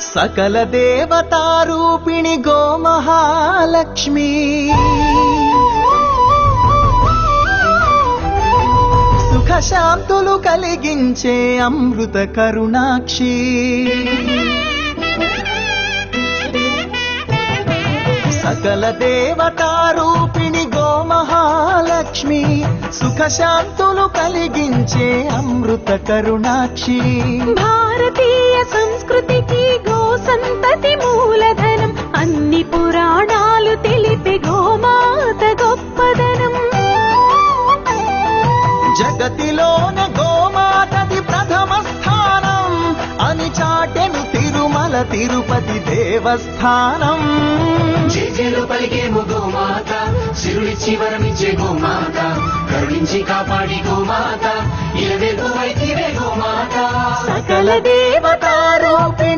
సకల దేవతారూపిణి గోమహాలక్ష్మి సుఖశాంతులు కలిగించే అమృత కరుణాక్షి సకల దేవతారూపిణి గోమహాలక్ష్మి సుఖశాంతులు కలిగించే అమృత కరుణాక్షి భారతీయ సంస్కృతికి గో సంతతి మూలధనం అన్ని పురాణాలు తెలిపే గోమాత గొప్పదనం జగతిలోన గోమాతది ప్రథమ స్థానం అని చాటెను తిరుమల తిరుపతి దేవస్థానం జేజేలు పలికేము గోమాత సిరులిచ్చి వరమిచ్చే గోమాత కరుణించి కాపాడి గోమాత ఇలవెల్పు వైతివే గోమాత సకల దేవతారూపిణి